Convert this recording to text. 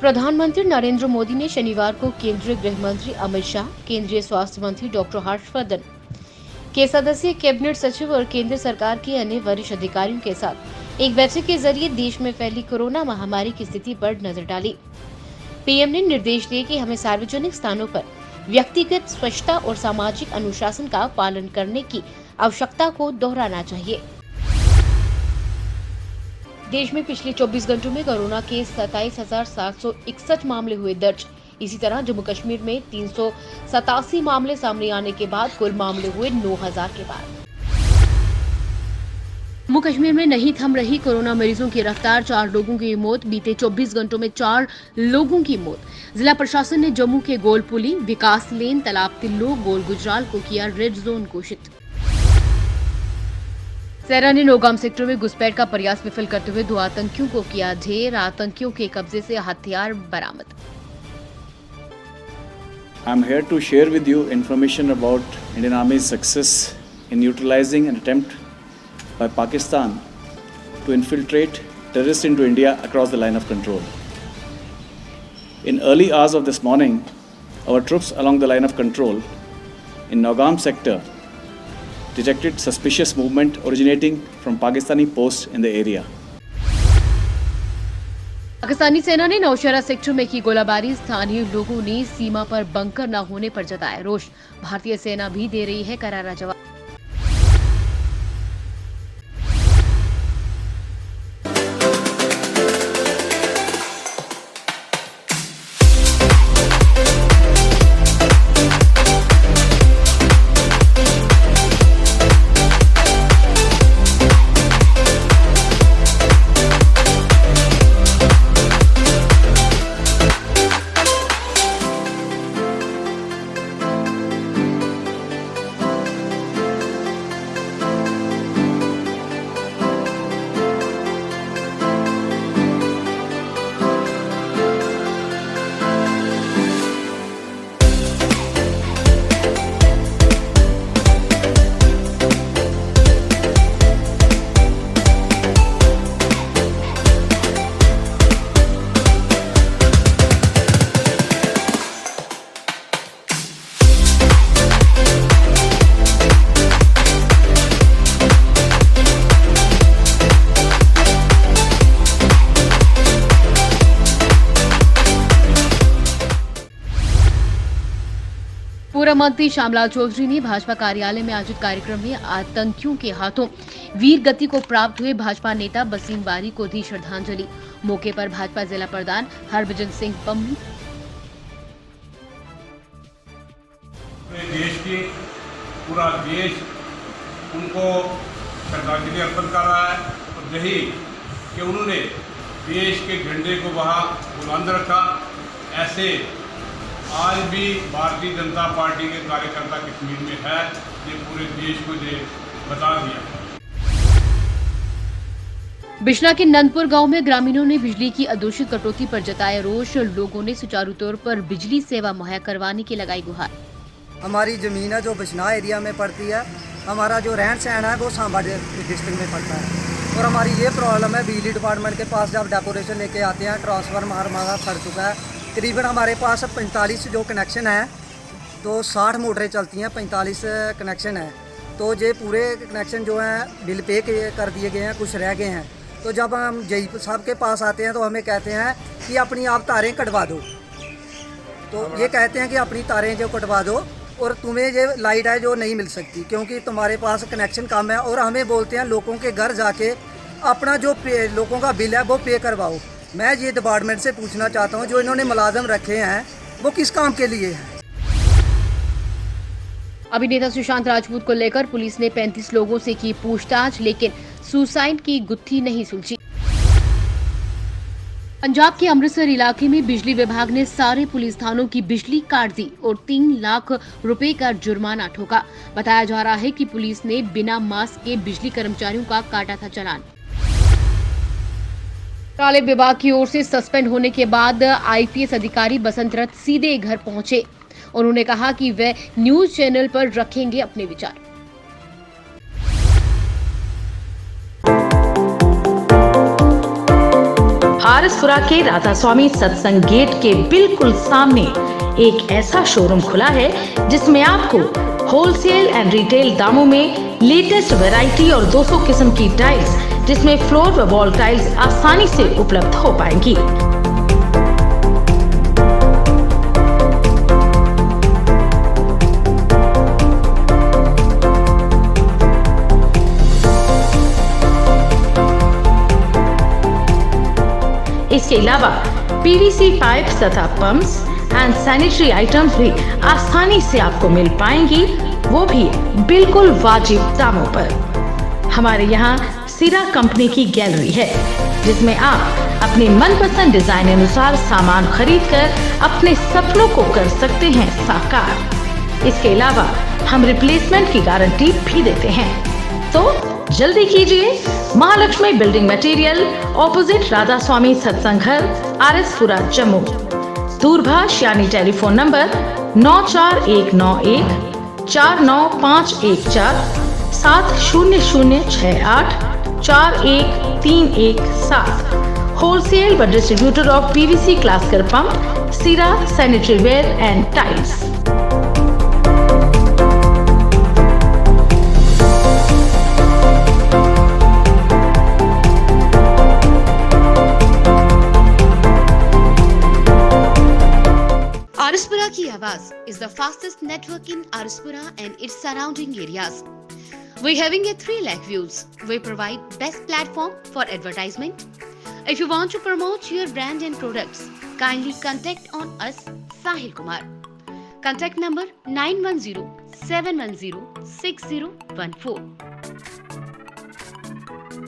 प्रधानमंत्री नरेंद्र मोदी ने शनिवार को केंद्रीय गृह मंत्री अमित शाह, केंद्रीय स्वास्थ्य मंत्री डॉक्टर हर्षवर्धन के सदस्य कैबिनेट सचिव और केंद्र सरकार के अन्य वरिष्ठ अधिकारियों के साथ एक बैठक के जरिए देश में फैली कोरोना महामारी की स्थिति पर नजर डाली। पीएम ने निर्देश दिए कि हमें सार्वजनिक स्थानों पर व्यक्तिगत स्वच्छता और सामाजिक अनुशासन का पालन करने की आवश्यकता को दोहराना चाहिए। देश में पिछले 24 घंटों में कोरोना के 27,761 मामले हुए दर्ज। इसी तरह जम्मू कश्मीर में 387 मामले सामने आने के बाद कुल मामले हुए 9,000 के पार। जम्मू कश्मीर में नहीं थम रही कोरोना मरीजों की रफ्तार। 4 लोगों की मौत। बीते 24 घंटों में 4 लोगों की मौत। जिला प्रशासन ने जम्मू के गोलपुली, विकास लेन, तालाब तिल्लो, गोल गुजराल को किया रेड जोन घोषित। सेना ने नौगाम सेक्टर में घुसपैठ का प्रयास विफल करते हुए 2 आतंकियों को किया ढेर। आतंकियों के कब्जे से हथियार बरामद। I am here to share with you information about Indian Army's success in neutralizing an attempt by Pakistan to infiltrate terrorists into India across the line of control. In early hours of this morning, our troops along the line of control in Nogam sector detected suspicious movement originating from Pakistani posts in the area. Pakistani सेना ने Nowshera sector में की गोलाबारी। स्थानीय लोगों ने सीमा पर bunker न होने पर जताया रोष। भारतीय सेना भी दे रही है करारा जवाब। पूर्व मंत्री श्यामलाल चौधरी ने भाजपा कार्यालय में आयोजित कार्यक्रम में आतंकियों के हाथों वीर गति को प्राप्त हुए भाजपा नेता बसीम बारी को दी श्रद्धांजलि। मौके पर भाजपा जिला प्रधान हरभजन सिंह पम्मी, देश की पूरा देश उनको श्रद्धांजलि अर्पण कर रहा है और यही कि उन्होंने देश के झंडे को वहाँ बुलंद रखा। ऐसे आज भी भारतीय जनता पार्टी के कार्यकर्ता कश्मीर में है, ये पूरे देश को ये बता दिया। बिश्ना के नंदपुर गांव में ग्रामीणों ने बिजली की अदूषित कटौती पर जताया रोष। लोगों ने सुचारू तौर पर बिजली सेवा मुहैया करवाने की लगाई गुहार। हमारी जमीन है जो बिश्ना एरिया में पड़ती है, हमारा जो रहन सहन है वो सांबा डिस्ट्रिक्ट में पड़ता है और हमारी ये प्रॉब्लम है। बिजली डिपार्टमेंट के पास जब डेकोरेशन लेके आते हैं, ट्रांसफार्मर हमारा फट चुका है। करीबन हमारे पास 45 जो कनेक्शन है तो 60 मोटरें चलती हैं, 45 कनेक्शन है। तो ये पूरे कनेक्शन जो हैं बिल पे कर दिए गए हैं, कुछ रह गए हैं। तो जब हम जई साहब के पास आते हैं तो हमें कहते हैं कि अपनी आप तारें कटवा दो। तो ये कहते हैं कि अपनी तारें जो कटवा दो और तुम्हें ये लाइट है जो नहीं मिल सकती क्योंकि तुम्हारे पास कनेक्शन कम है। और हमें बोलते हैं लोगों के घर जाके अपना जो लोगों का बिल है वो पे करवाओ। मैं ये डिपार्टमेंट से पूछना चाहता हूँ जो इन्होंने मुलाजिम रखे हैं वो किस काम के लिए हैं। अभिनेता सुशांत राजपूत को लेकर पुलिस ने 35 लोगों से की पूछताछ, लेकिन सुसाइड की गुत्थी नहीं सुलझी। पंजाब के अमृतसर इलाके में बिजली विभाग ने सारे पुलिस थानों की बिजली काट दी और 3 लाख रुपए का जुर्माना ठोका। बताया जा रहा है कि पुलिस ने बिना मास्क के बिजली कर्मचारियों का काटा था चालान। काले विभाग की ओर से सस्पेंड होने के बाद आईपीएस अधिकारी बसंत रथ सीधे घर पहुंचे। उन्होंने कहा कि वे न्यूज चैनल पर रखेंगे अपने विचार। आरएसपुरा के राधा स्वामी सत्संग गेट के बिल्कुल सामने एक ऐसा शोरूम खुला है जिसमें आपको होलसेल एंड रिटेल दामों में लेटेस्ट वैरायटी और 200 किस्म की टाइल्स जिसमें फ्लोर व वॉल टाइल्स आसानी से उपलब्ध हो पाएंगी। इसके अलावा पीवीसी पाइप तथा पंप्स एंड सैनिटरी आइटम्स भी आसानी से आपको मिल पाएंगी, वो भी बिल्कुल वाजिब दामों पर। हमारे यहाँ सिरा कंपनी की गैलरी है जिसमें आप अपने मनपसंद डिजाइन अनुसार सामान खरीदकर अपने सपनों को कर सकते हैं साकार। इसके अलावा हम रिप्लेसमेंट की गारंटी भी देते हैं, तो जल्दी कीजिए। Mahalakshmi building material, opposite Radha Swami Satsang Ghar, RS Pura, Jammu. दूरभाष यानी टेलीफोन नंबर 94191 49514 70068 41317। होलसेल व डिस्ट्रीब्यूटर ऑफ पीवीसी क्लासकर pump, Cera sanitary ware and tiles. Arispura Ki Awaaz is the fastest network in Arispura and its surrounding areas. We're having a 3 lakh views. We provide best platform for advertisement. If you want to promote your brand and products, kindly contact on us, Sahil Kumar. Contact number 910 710 6014.